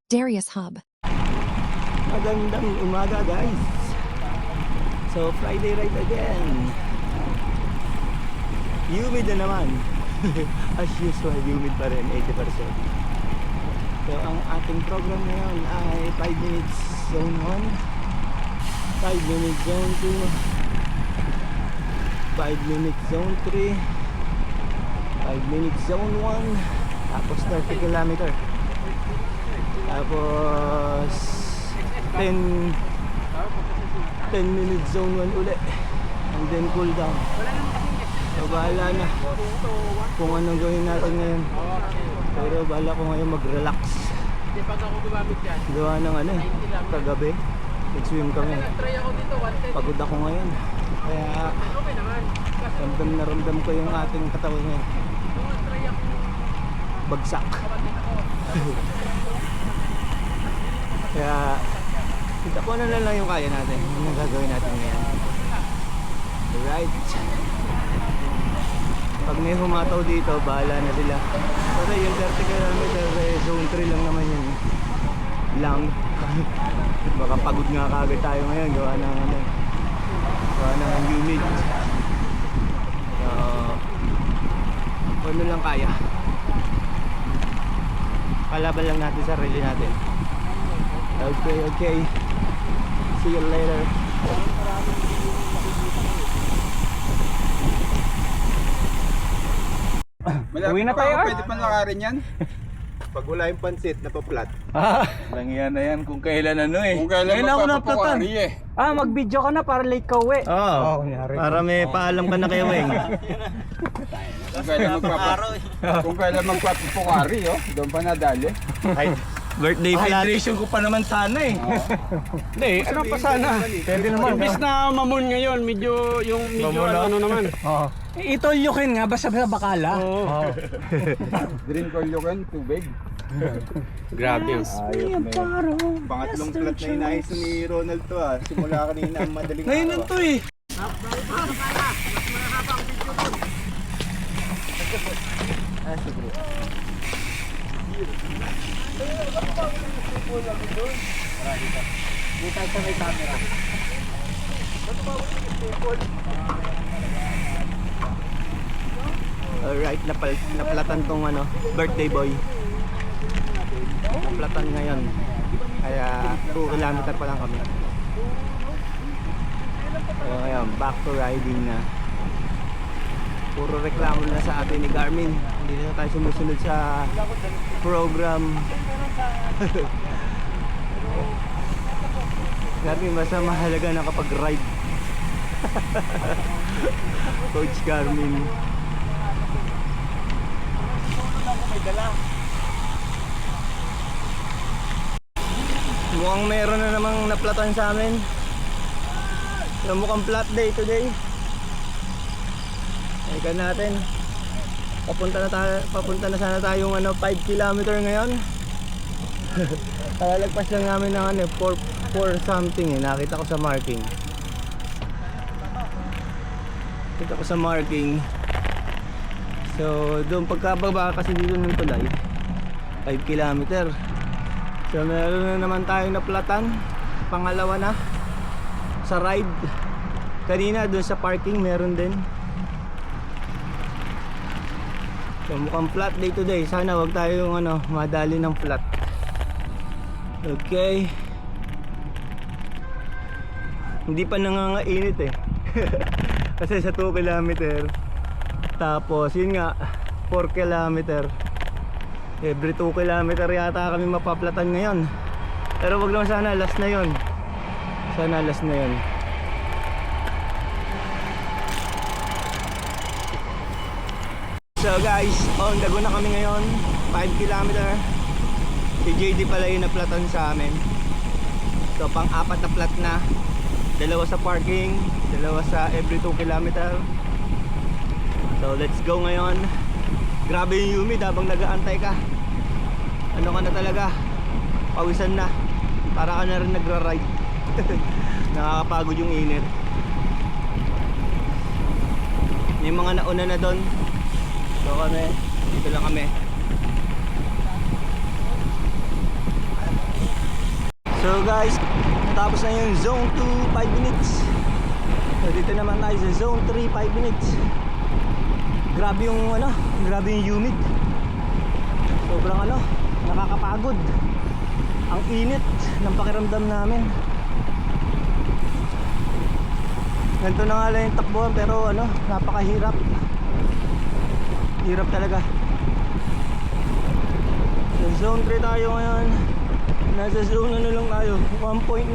Darius Hub. Magandang umaga guys. So Friday ride again. Humid na naman. As usual, humid pa rin, 80%. So ang ating program ngayon ay 5 minutes zone 1, 5 minutes zone 2, 5 minutes zone 3, 5 minutes zone 1, tapos 30 kilometer. Tapos 10 minutes zone 1 uli, and then cool down. So bahala na kung anong gawin natin ngayon. Pero bahala ko ngayon mag-relax. Gawa ng ano kagabi nag-swim kami. Pagod ako ngayon, kaya ramdam na ramdam ko yung ating katawan ngayon. Bagsak. Kaya kita ko na lang yung kaya natin, yung gagawin natin ngayon. Alright. Pag may humataw dito, bahala na sila. Pero yung 30 km zone 3 lang naman yun. Lang. Baka pagod nga kagad tayo ngayon, gawa ng humid. So ano lang kaya, palaban lang natin sa sarili natin. Okay. See you later. Uwi na tayo. Pwede pa lakarin yan. Pag wala yung pansit, napaplat. Lang yan kung kailan Kung kailan ako magpapakari eh. Mag-video ka na para late ka uwi. Oo, para may paalam ka na kay Weng. Kung kailan magpapakari, doon pa nadali. Birthday flat. Hydration ko pa naman sana eh. Hindi, ano pa sana? Pwede naman. Imbis na mamon ngayon, medyo ano naman. Itolyukin nga, basta bakala. Green Colyocan, tubig. Grabe yun. Pangatlong flat na inayos ni Ronald to Simula kanina ang madaling Ngayon lang to eh. Alright, naplatan tong birthday boy. Naplatan ngayon. Kaya 2 kilometer pa lang kami. So ngayon, back to riding na. Puro reklamo na sa atin ni Garmin. Hindi na tayo sumusunod sa program. Garmin, basta mahalaga na kapag ride. Coach Garmin. Mukhang meron na namang naplatan sa amin. So, mukhang flat day today. Ikan natin. Papunta na sana tayong 5 kilometer ngayon. Lagpas lang namin ng 4 something eh. Nakita ko sa marking. So doon pagkababa kasi dito ng tulay 5 kilometer. So meron na naman tayong naplatan. Pangalawa na sa ride. Kanina doon sa parking meron din. So mukhang flat day today. Sana wag tayong madali ng flat. Okay. Hindi pa nangangainit eh. Kasi sa 2 kilometer. Tapos yun nga 4 kilometer. Every 2 kilometer yata kami mapaplatan ngayon. Pero wag lang, sana last na yun. So guys, on the go na kami ngayon. 5 kilometer. Si JD pala yung naplatan sa amin. So pang-4 na plat na. 2 sa parking, 2 sa every 2 kilometer. So let's go ngayon. Grabe yung humid habang nag-aantay ka. Ano ka na talaga, pawisan na. Para ka na rin nagra-ride. Nakakapagod yung init. May mga nauna na doon. So kami, dito lang kami. So guys, tapos na yung zone 2, 5 minutes. So dito naman tayo sa zone 3, 5 minutes. Grabe yung grabe yung humid. Sobrang nakakapagod. Ang init ng pakiramdam namin. Ganito na nga lang yung takbuhan, pero napakahirap. Hirap talaga. Sa zone 3 tayo ngayon. Nasa zone lang tayo, 1.9.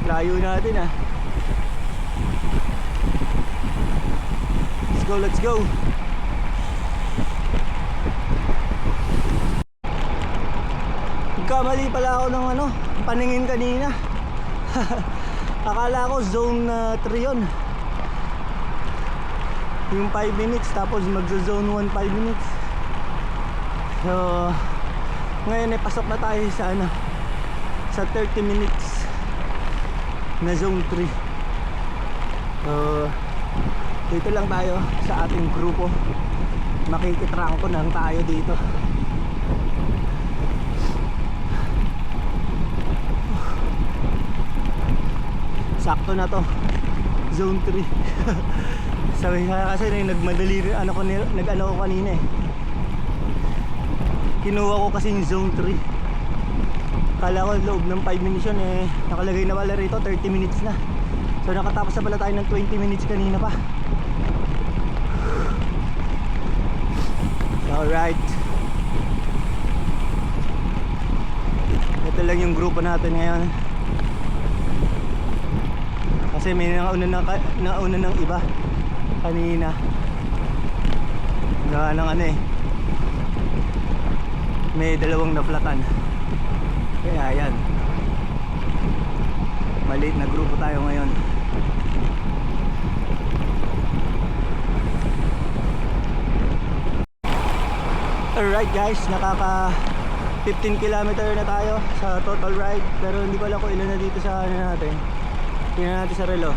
Layo natin ah. Let's go, let's go. Nagkamali pala ako ng paningin kanina. Akala ko zone 3 yun. Yung 5 minutes, tapos magzo-zone 1 5 minutes. So ngayon pasok na tayo sa 30 minutes na zone 3. So dito lang tayo sa ating grupo. Makikitrangko lang tayo dito. Sakto na to, zone 3. Sabi kasi nagmadali rin nag-ano ko kanina eh. Kinuha ko kasi yung zone 3. Kala ko loob ng 5 minutes yun eh. Nakalagay na pala rito 30 minutes na. So nakatapos na pala tayo ng 20 minutes kanina pa. Alright. Ito lang yung grupo natin ngayon. Kasi may nauna ng iba kanina. Gawa ng may dalawang naflatan. Kaya yan, maliit na grupo tayo ngayon. Alright guys, nakaka 15 kilometer na tayo sa total ride. Pero hindi ko alam kung ilan na dito sa natin. Tingnan natin sa relo.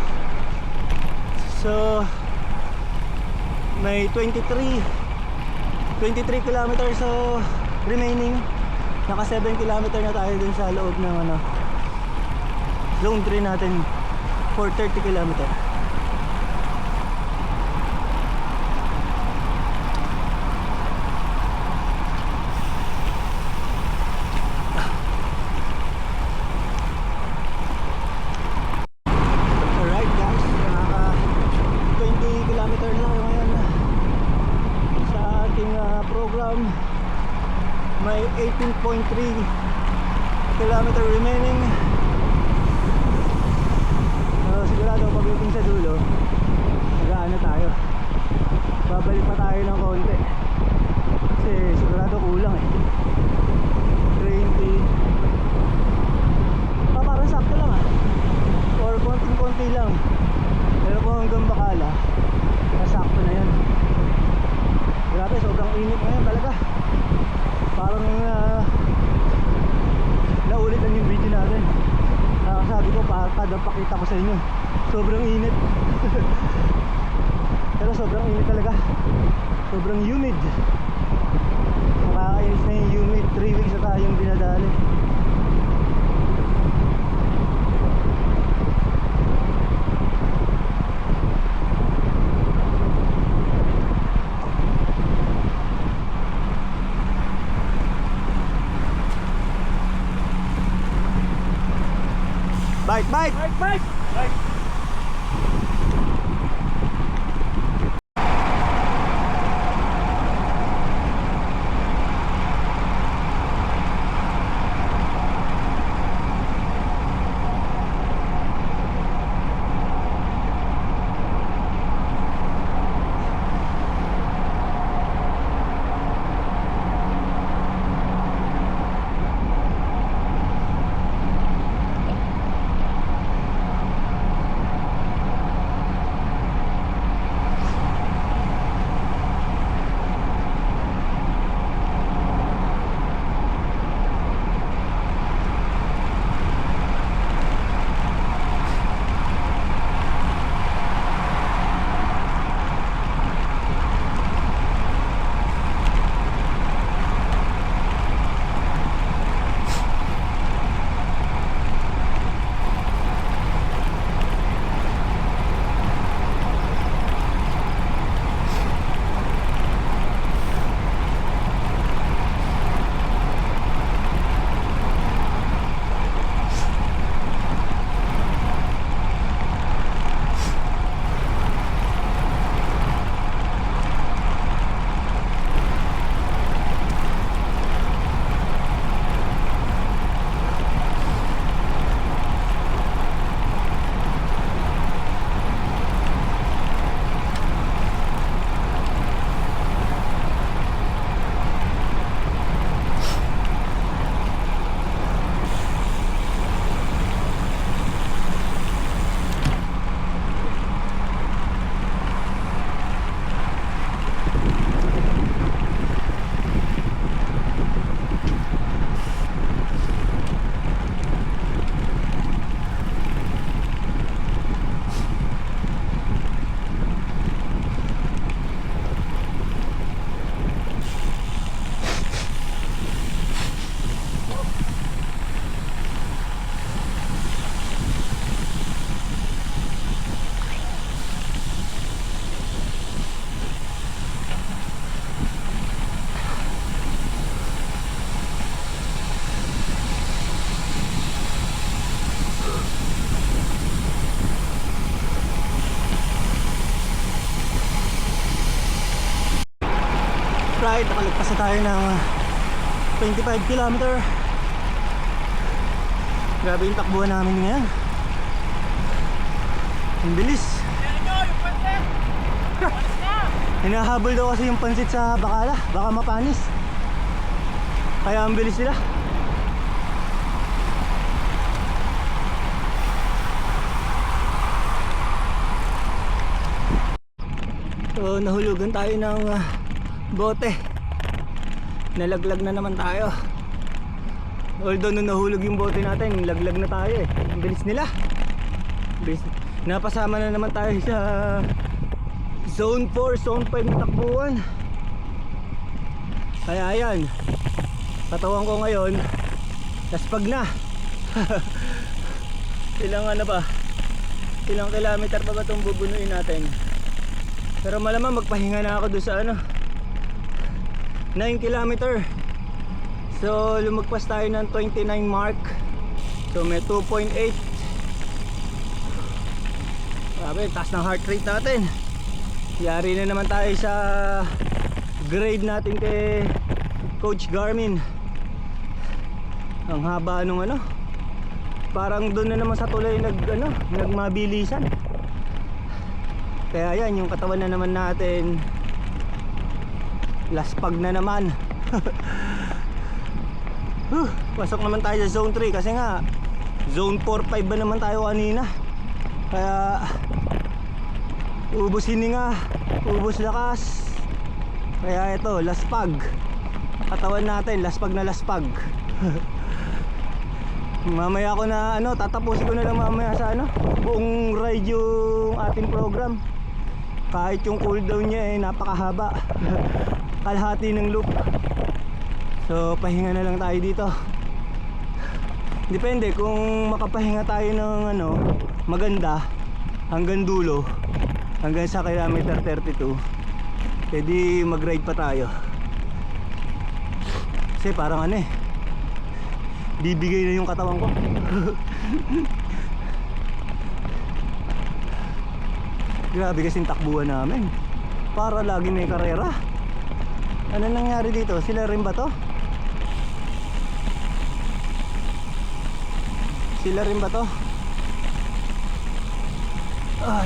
So may 23 kilometers so remaining. Naka 7 kilometer na tayo dun sa loob ng zone 3 natin for 30 kilometer. Alright guys, naka 20 kilometer na tayo ngayon sa ating program. May 18.3 kilometer remaining. Sigurado pagdating sa dulo, nag-aano tayo, babalik pa tayo ng konti kasi sigurado kulang 20. Parang sakto lang or konting-konti lang. Pero kung hanggang Bacala, nasakto na yan. Grabe, sobrang init ngayon talaga. Parang naulit lang yung video natin. Sabi ko kada pakita ko sa inyo, sobrang init. Pero sobrang init talaga. Sobrang humid. Nakakainis na yung humid. 3 weeks na tayong dinadali. Bike, bike! Bike, bike! Bike! Alright, nakalagpas na tayo ng 25 kilometer. Grabe yung takbuhan namin ngayon. Ang bilis. Hinahabol daw kasi yung pansit sa bakala, baka mapanis. Kaya ang bilis nila. So nahulugan tayo ng bote. Nalaglag na naman tayo. Although nung nahulog yung bote natin, laglag na tayo eh. Ang bilis nila. Bilis. Napasama na naman tayo sa Zone 4, Zone 5 na takbuhan. Kaya ayan, katawan ko ngayon laspag na. Ilang ano ba? Ilang kilometer pa ba itong bubunuin natin? Pero malamang magpahinga na ako doon sa ano 9 kilometer. So lumagpas tayo ng 29 mark. So may 2.8. Grabe, taas ng heart rate natin. Yari na naman tayo sa grade natin kay Coach Garmin. Ang haba nung ano, parang doon na naman sa tulay nagmabilisan. Kaya yan, yung katawan na naman natin laspag na naman. Pasok naman tayo sa zone 3 kasi nga zone 4-5 ba naman tayo kanina. Kaya ubos hininga, ubos lakas. Kaya ito, laspag. Katawan natin, laspag na laspag. Mamaya ko na tatapusin ko na lang mamaya sa buong ride yung ating program. Kahit yung cooldown niya napakahaba. Kalahati ng loop. So pahinga na lang tayo dito. Depende kung makapahinga tayo ng maganda hanggang dulo, hanggang sa kilometer 32, pwede mag-ride pa tayo. Kasi parang bibigay na yung katawan ko. Grabe kasing takbuhan namin, para lagi may karera. Ano nangyari dito? Sila rin ba to? Sila rin ba to?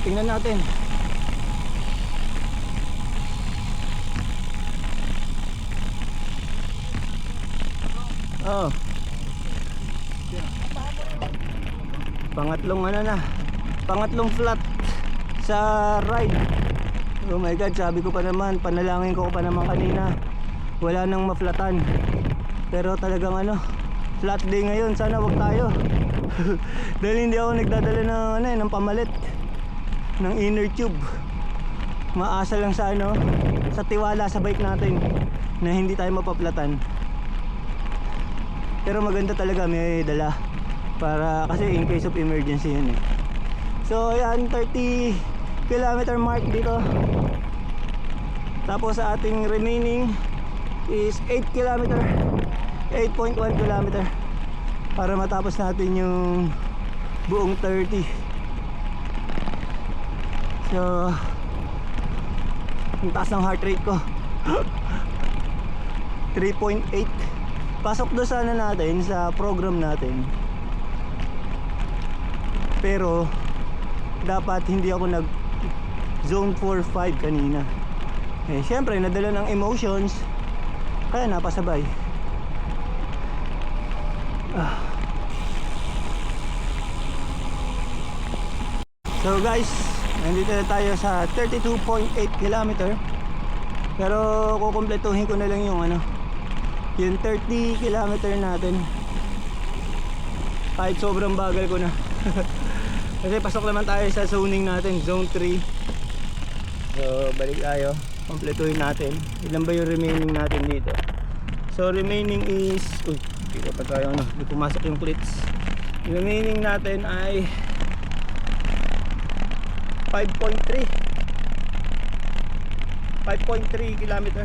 Tingnan natin. Pangatlong flat sa ride. Oh my god, sabi ko pa naman, panalangin ko pa naman kanina, wala nang maflatan. Pero talagang flat day ngayon, sana wag tayo. Dahil hindi ako nagdadala ng pamalit ng inner tube. Maasa lang sa sa tiwala sa bike natin na hindi tayo mapaplatan. Pero maganda talaga may dala, para kasi in case of emergency yun eh. So yan, 30 kilometer mark dito. Tapos sa ating remaining is 8 kilometer, 8.1 kilometer, para matapos natin yung buong 30. So ang taas ng heart rate ko. 3.8. Pasok doon sana natin sa program natin, pero dapat hindi ako nag zone 4-5 kanina. Syempre nadala ng emotions, kaya napasabay. So guys, nandito na tayo sa 32.8 kilometer. Pero kukumpletuhin ko na lang yung yung 30 kilometer natin, kahit sobrang bagal ko na. Kasi pasok naman tayo sa zoning natin, zone 3. So balik tayo, kumpletuhin natin. Ilan ba yung remaining natin dito? So remaining is, hindi pa tayo hindi pumasok yung plates. Remaining natin ay 5.3 kilometer.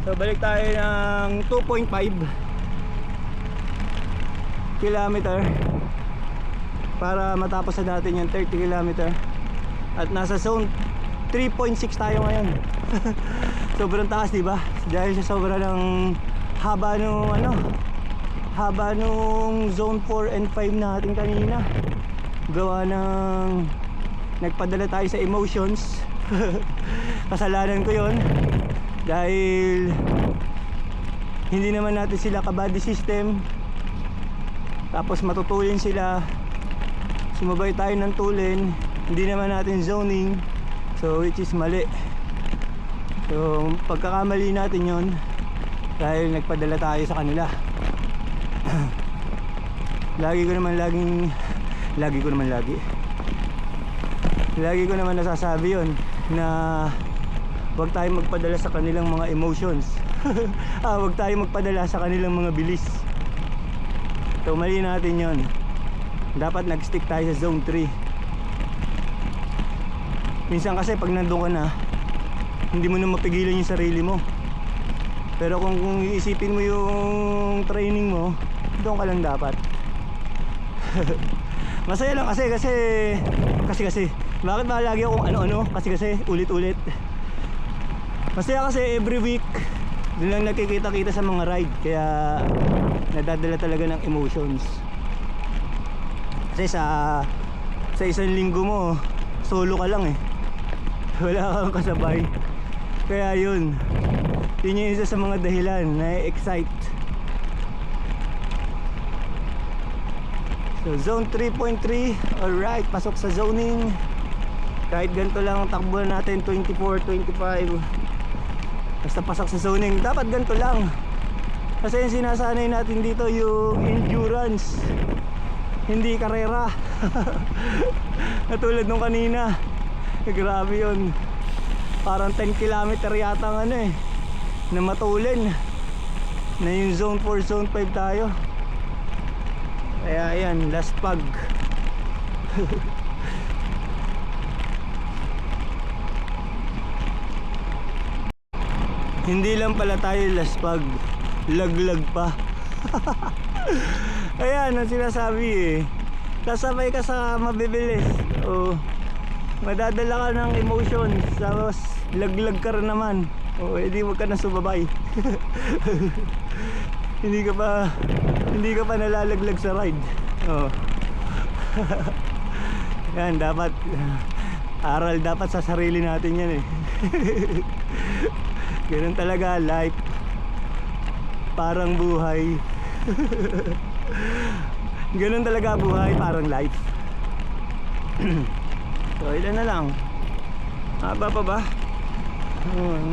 So balik tayo ng 2.5 kilometer para matapos na natin yung 30 kilometer. At nasa zone 3.6 tayo ngayon. sobrang taas, di ba? Dahil sa sobra ng haba nung haba nung zone 4 and 5 natin kanina. Gawa ng nagpadala tayo sa emotions. Kasalanan ko yon dahil hindi naman natin sila ka-body system, tapos matutulin sila, sumabay tayo ng tulin, hindi naman natin zoning, so which is mali. So pagkakamali natin yon dahil nagpadala tayo sa kanila. Lagi ko naman nasasabi yon na huwag tayong magpadala sa kanilang mga emotions. Huwag tayong magpadala sa kanilang mga bilis. So mali natin yon. Dapat nag-stick tayo sa zone 3. Minsan kasi pag nandun ka na, hindi mo na mapigilan yung sarili mo. Pero kung iisipin mo yung training mo, doon ka lang dapat. Masaya lang kasi bakit ba lagi akong ano-ano? Kasi ulit-ulit. Masaya kasi every week doon lang nakikita-kita sa mga ride, kaya nadadala talaga ng emotions. Kasi sa isang linggo mo solo ka lang wala kang kasabay, kaya yun yung isa sa mga dahilan na excite. So zone 3.3, alright, pasok sa zoning. Kahit ganito lang ang takbo natin, 24, 25, basta pasok sa zoning, dapat ganito lang. Kasi yung sinasanay natin dito yung endurance, hindi karera. Katulad nung kanina, grabe yun, parang 10 kilometer yata na matulin na yung zone 4, zone 5 tayo. Kaya ayan, last pag. Hindi lang pala tayo last pag, laglag pa. Ayan ang sinasabi kasabay ka sa mabibilis, madadala ka ng emotion, tapos laglag ka rin naman, edi wag ka na sumabay. hindi ka pa nalalaglag sa ride. Yan, dapat aral dapat sa sarili natin yan Ganun talaga life, parang buhay. Ganun talaga buhay, parang life. So ilan na lang, haba pa ba?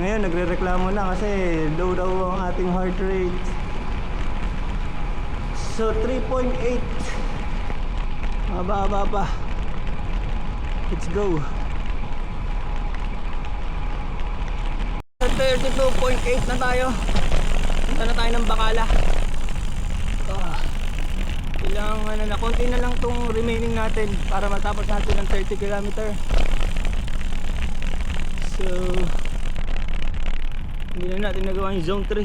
Ngayon nagre-reklamo na kasi low daw ang ating heart rate. So 3.8, haba pa. Let's go. 32.8 na tayo. Punta na tayo ng Bacala. Ilang konti na lang tong remaining natin para matapos natin ng 30 km. So hindi na natin nagawa yung zone 3.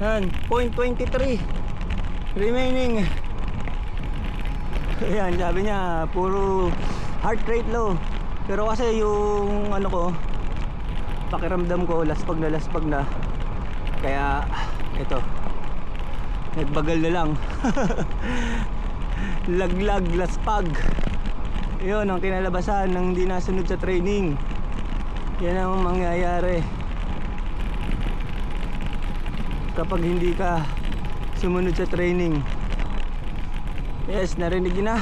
Yan, 0.23 remaining. Ayan, sabi niya puro heart rate low, pero kasi yung pakiramdam ko laspag na, kaya ito nagbagal na lang. Laglag, laspag, yun ang kinalabasan ng hindi nasunod sa training. Yan ang mangyayari kapag hindi ka sumunod sa training. Yes, narinig na.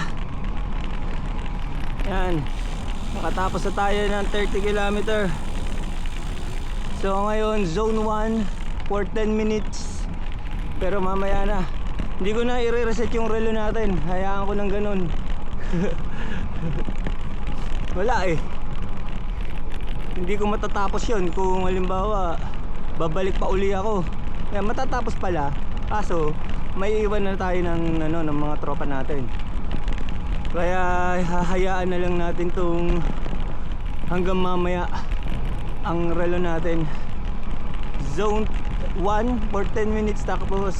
Yan, nakatapos na tayo ng 30 km. So ngayon zone 1 for 10 minutes, pero mamaya na. Hindi ko na i-reset yung relo natin, hayaan ko ng ganun. Wala hindi ko matatapos yun kung halimbawa babalik pa uli ako. Kaya matatapos pala, kaso may iwan na tayo ng mga tropa natin. Kaya hahayaan na lang natin tong hanggang mamaya ang relo natin. Zone 1 for 10 minutes, tapos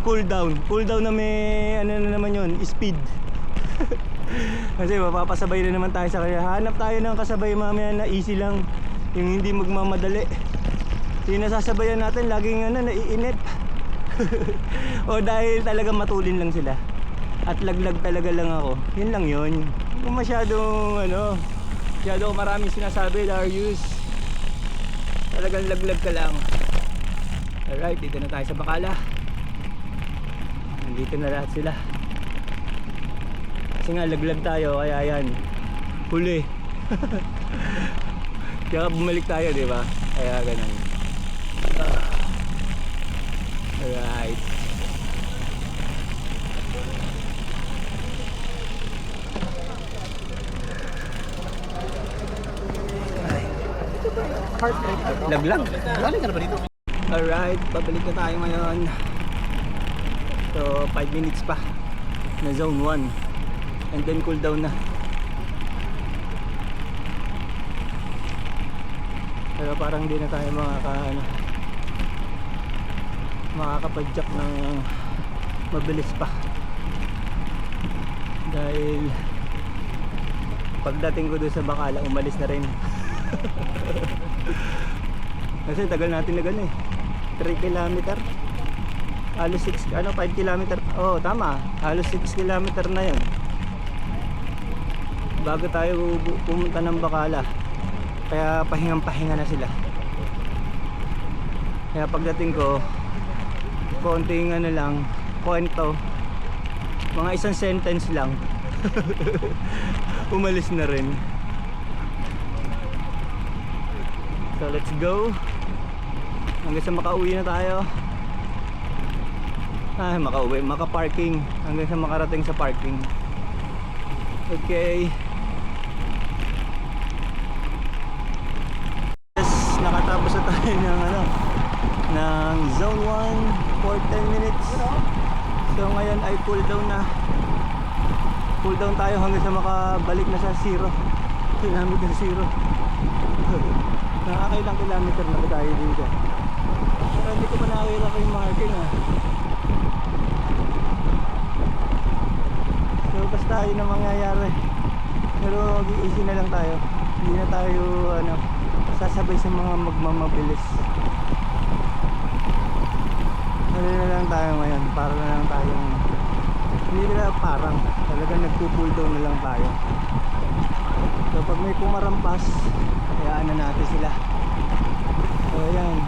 cool down na may na naman yun, speed. Kasi mapapasabay na naman tayo sa kanya. Hanap tayo ng kasabay mamaya na easy lang, yung hindi magmamadali. Yung nasasabayan natin laging naiinip. O dahil talaga matulin lang sila at laglag talaga lang ako. Yun lang yun. Kung masyadong masyadong maraming sinasabi, Darius, talagang laglag ka lang. Alright, dito na tayo sa Bacala. Nandito na lahat sila. Kasi nga laglag tayo, kaya yan, huli. Kaya bumalik tayo, di ba? Kaya ganun. Alright. Laglag. Galing ka na ba dito? Alright, pabalik na tayo ngayon. So 5 minutes pa na zone 1 and then cool down na. Pero parang hindi na tayo makakapag-jack ng mabilis pa, dahil pagdating ko doon sa Bacala umalis na rin. Kasi tagal natin na gano'n 3 kilometer, halos 5 kilometer. Oh tama, halos 6 kilometer na yun bago tayo pumunta ng Bacala. Kaya pahingang-pahinga na sila. Kaya pagdating ko, konting lang, kwento, mga isang sentence lang. Umalis na rin. So let's go. Hanggang sa makauwi na tayo. Maka-parking. Hanggang sa makarating sa parking. Okay. Nakatapos na tayo ng zone 1 for 10 minutes. So ngayon ay cool down na. Cool down tayo hanggang sa makabalik na sa 0 kilometer 0. Nakakailang kilometer na ba tayo dito? Pero hindi ko pa nakakita ko yung marking So basta yun ang mangyayari. Pero mag-easy na lang tayo. Hindi na tayo sasabay sa mga magmamabilis. Ano na lang tayo ngayon, para na lang tayong hindi na parang talagang nagpo-pull down na lang tayo. So pag may pumarampas, hayaan na natin sila. So ayan,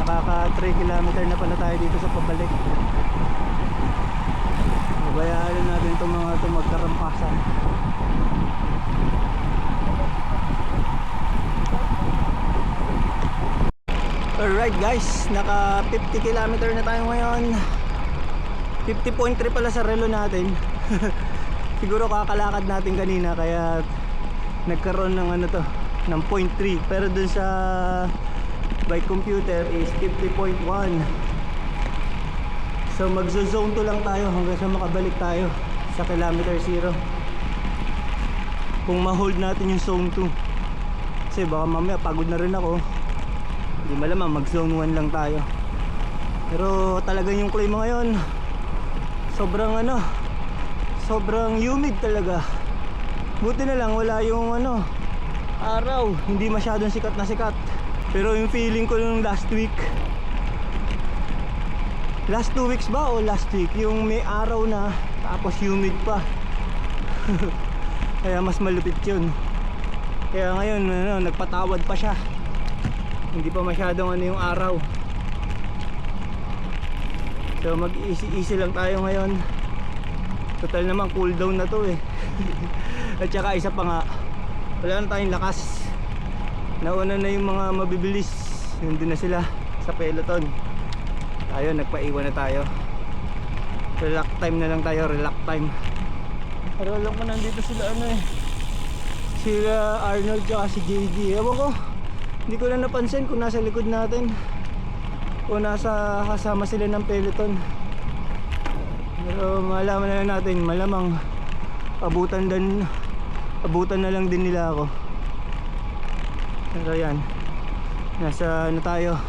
nakaka 3 kilometer na pala tayo dito sa pabalik. Bayaan na natin itong mga magkarampasan. Alright guys, naka 50 kilometer na tayo ngayon. 50.3 pala sa relo natin. Siguro kakalakad natin kanina kaya nagkaroon ng ng 0.3, pero dun sa by computer is 50.1. So magzo-zone 2 lang tayo hanggang sa makabalik tayo sa kilometer 0. Kung ma-hold natin yung zone 2. Kasi baka mamaya pagod na rin ako. Hindi malamang mag zone 1 lang tayo. Pero talagang yung klima ngayon sobrang humid talaga. Buti na lang wala yung araw, hindi masyadong sikat na sikat. Pero yung feeling ko nung last 2 weeks ba o last week, yung may araw na tapos humid pa. Kaya mas malupit yun. Kaya ngayon nagpatawad pa siya. Hindi pa masyadong yung araw. So mag easy lang tayo ngayon. Total naman cool down na to At saka isa pa nga, wala na tayong lakas. Nauna na yung mga mabibilis. Nandun na sila sa peloton. Tayo nagpaiwan na tayo. Relax time na lang tayo, relax time. Pero alam ko nandito sila sila Arnold tsaka si JD. Ewan ko, hindi ko na napansin kung nasa likod natin o nasa kasama sila ng peloton. Pero malaman na lang natin, malamang abutan na lang din nila ako. Pero yan, nasa tayo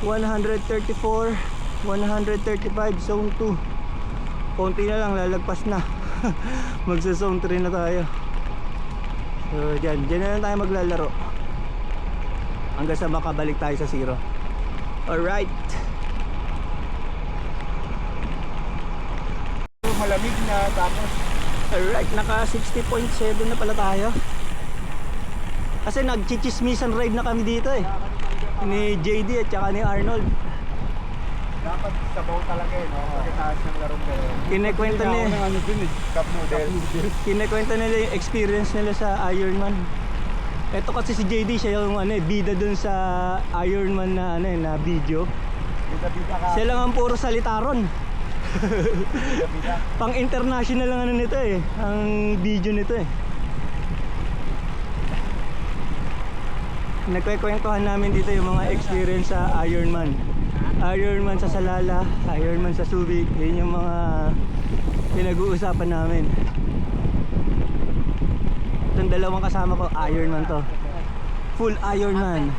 134, 135 zone 2. Konti na lang lalagpas na. Magsa-zone 3 na tayo. So dyan na lang tayo maglalaro hanggang sa makabalik tayo sa 0. Alright. Malamig na tapos Alright, naka 60.7 na pala tayo. Kasi nag-chichismisan ride na kami dito eh. Ni JD at saka ni Arnold. dapat sabaw talaga no? Pagkataas ng larong gano'n. Kinekwenta niya. Cup noodles. Kinekwenta nila yung experience nila sa Ironman. Ito kasi si JD, siya yung bida dun sa Ironman na na video. Bida-bida ka. Siya lang ang puro salita ron. Bida-bida. Pang international lang nito eh, ang video nito eh. Nagkwekwentuhan namin dito yung mga experience sa Ironman. Ironman sa Salala, Ironman sa Subic, yun yung mga pinag-uusapan namin. Itong dalawang kasama ko, Ironman to. Full Ironman.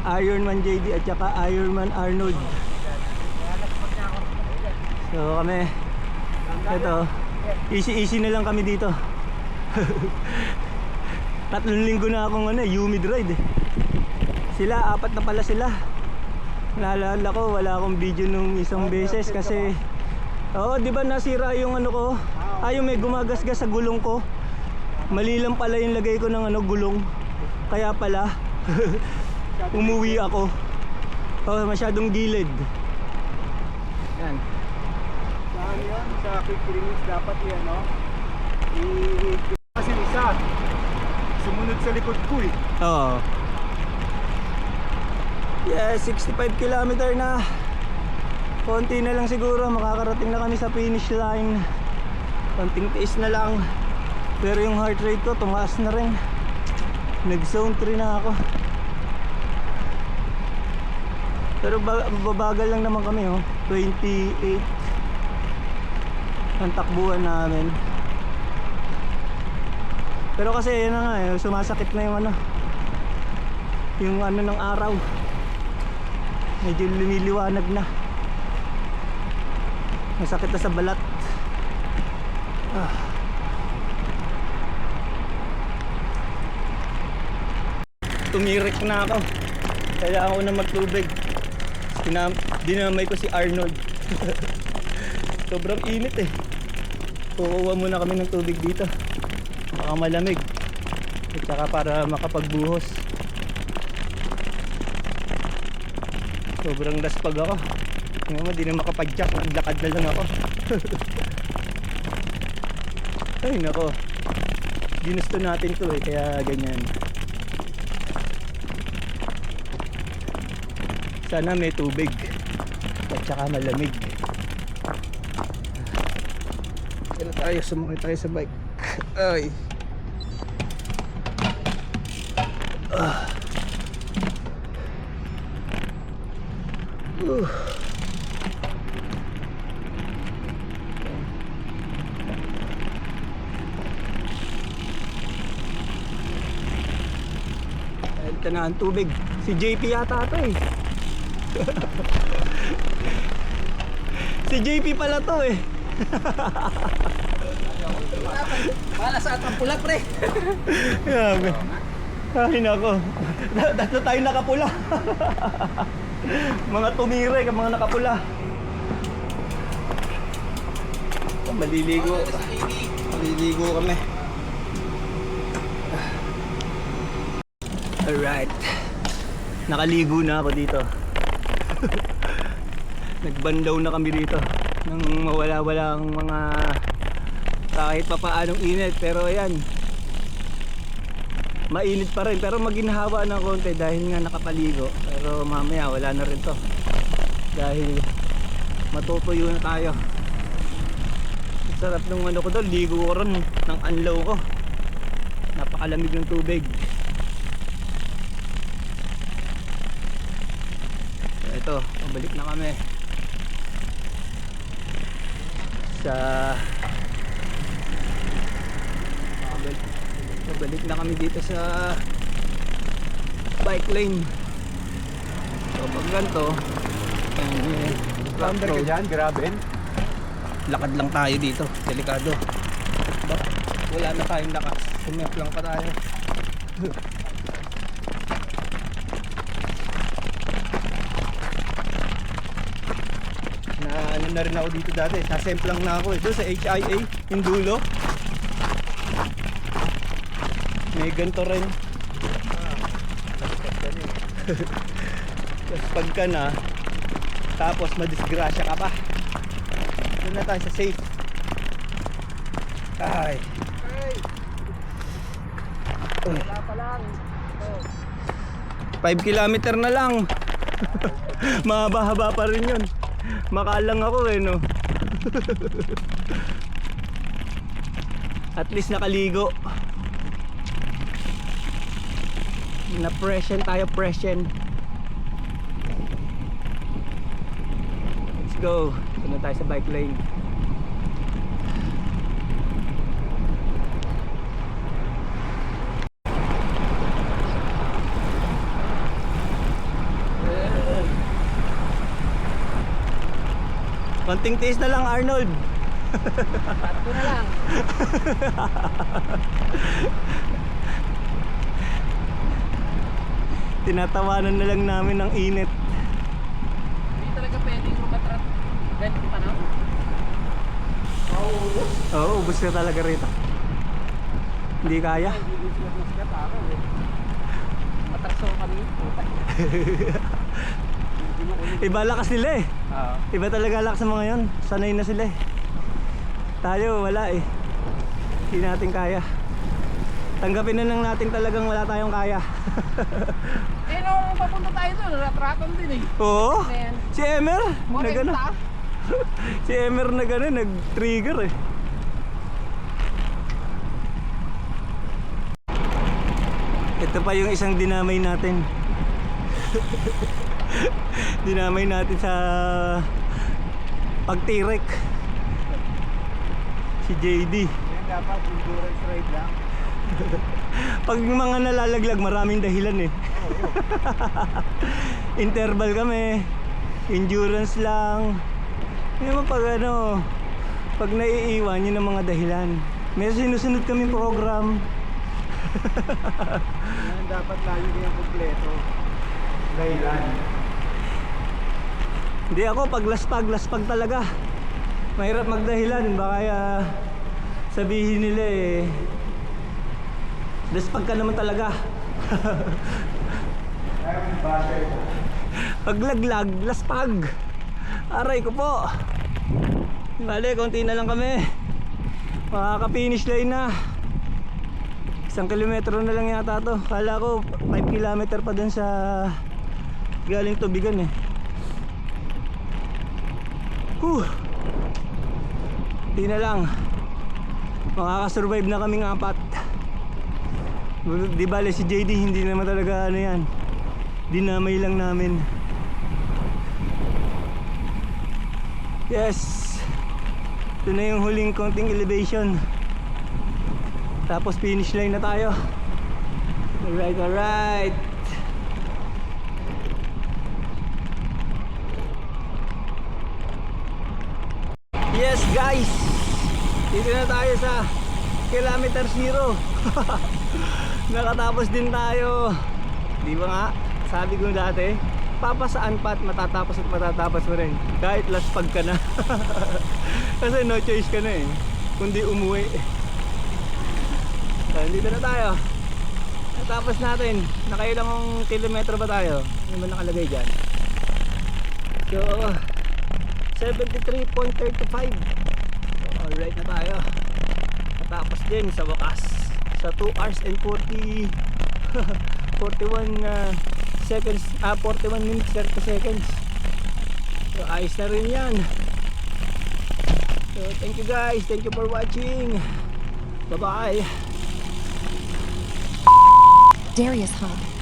Ironman JD at saka Ironman Arnold. So kami, ito, easy na lang kami dito. 3 linggo na akong humid ride eh. Sila, 4 na pala sila. Naalala ko, wala akong video nung isang beses kasi di ba nasira yung ko? Yung may gumagasgas sa gulong ko. Mali lang pala yung lagay ko ng gulong. Kaya pala umuwi ako. Masyadong gilid. Yan. Saan yun? Sa quick release dapat yan, no? Kasi isa, sumunod sa likod ko eh. Oo. Yeah, 65 kilometer na. Konti na lang siguro, makakarating na kami sa finish line. Konting tiis na lang. Pero yung heart rate ko tumaas na rin. Nag zone 3 na ako. Pero babagal lang naman kami 28 ang takbuhan namin. Pero kasi yun na nga sumasakit na yung ng araw. Medyo lumiliwanag na. Masakit na sa balat. Tumirik na ako. Kailangan ko na magtubig. Dinamay ko si Arnold. Sobrang init eh. Kukuha muna kami ng tubig dito. Baka malamig. At saka para makapagbuhos. Sobrang daspag ako. Tingnan mo, di na makapag-jack. Naglakad na lang ako. Ay nako. Ginusto natin to eh, kaya ganyan. Sana may tubig at saka malamig. Kaya tayo, sumakay tayo sa bike. Ay. Ito na ang tubig. Si JP yata ito eh. Si JP pala to eh. Wala sa atang pula, pre. Grabe. Ay nako. Dato tayo nakapula. Mga tumire, mga nakapula. Maliligo. Maliligo kami. Alright. Nakaligo na ako dito. Nagbandaw na kami dito nang mawala-wala ang mga kahit pa paanong init, pero ayan, mainit pa rin, pero maginhawa ng konti dahil nga nakapaligo. Pero mamaya wala na rin to dahil matutuyo na tayo. Sarap nung ko doon, ligo ko rin ng anlaw ko, napakalamig ng tubig. Ito, pabalik na kami sa pabalik na kami dito sa bike lane. So pag ganito Flounder ka dyan, grabe. lakad lang tayo dito, delikado. wala na tayong lakas. Sumiyap lang pa tayo. Na ano na rin ako dito dati. Sasemplang na ako ito sa HIA, yung dulo. May ganito rin. Tapos pagka na, tapos madisgrasya ka pa. Doon na tayo sa safe. Ay. Wala pa lang. 5 kilometer na lang. Mahaba-haba pa rin yun. Makalang ako eh, no? At least nakaligo. Na-pression tayo, pression. Let's go. Ito na tayo sa bike lane. Konting tiis na lang, Arnold. Tatlo na lang. Tinatawanan na lang namin ng init. Hindi talaga pwedeng rumatrat. Ganito pa na? Oo, ubos na talaga rito. Hindi kaya. Matakso kami. Iba lakas nila eh. Iba talaga lakas ng mga yon. Sanay na sila eh. Tayo wala eh. Hindi natin kaya. Tanggapin na lang natin talagang wala tayong kaya. Eh nung papunta tayo doon, ratratan din eh. Oo. Man. Si Emer na gano'n. 40. Si Emer na gano'n, nag-trigger eh. Ito pa yung isang dinamay natin. Dinamay natin sa pagtirek. Si JD. Yan dapat endurance ride lang. Pag mga nalalaglag, maraming dahilan eh. Interval kami, endurance lang. Hindi mo pag ano, pag naiiwan yun ang mga dahilan. May sinusunod kami program. Yan dapat lagi kayong kumpleto. Dahilan. Hindi ako, pag laspag talaga. Mahirap magdahilan, baka sabihin nila eh, laspag ka naman talaga. Paglaglag, laspag. Aray ko po. Bale, konti na lang kami. Makaka-finish line na. 1 kilometro na lang yata to. Kala ko 5 kilometer pa dun sa galing Tubigan eh. Di na lang. Makaka-survive na kaming 4. Di bale si JD hindi naman talaga ano yan. Dinamay lang namin. Yes. Ito na yung huling konting elevation. Tapos finish line na tayo. Alright, alright. Yes guys, dito na tayo sa kilometer 0. Nakatapos din tayo. Di ba nga, sabi ko dati, papasaan pa at matatapos mo rin. Kahit laspag ka na. Kasi no choice ka na eh, kundi umuwi. So, dito na tayo. Natapos natin. Nakailang kilometro ba tayo? Ano ba nakalagay dyan? So 73.35. Alright na tayo. Natapos din sa wakas sa 2 hours and 41 seconds, 41 minutes 30 seconds. So ayos na rin yan. So thank you guys, thank you for watching. Bye bye. Darius Hub.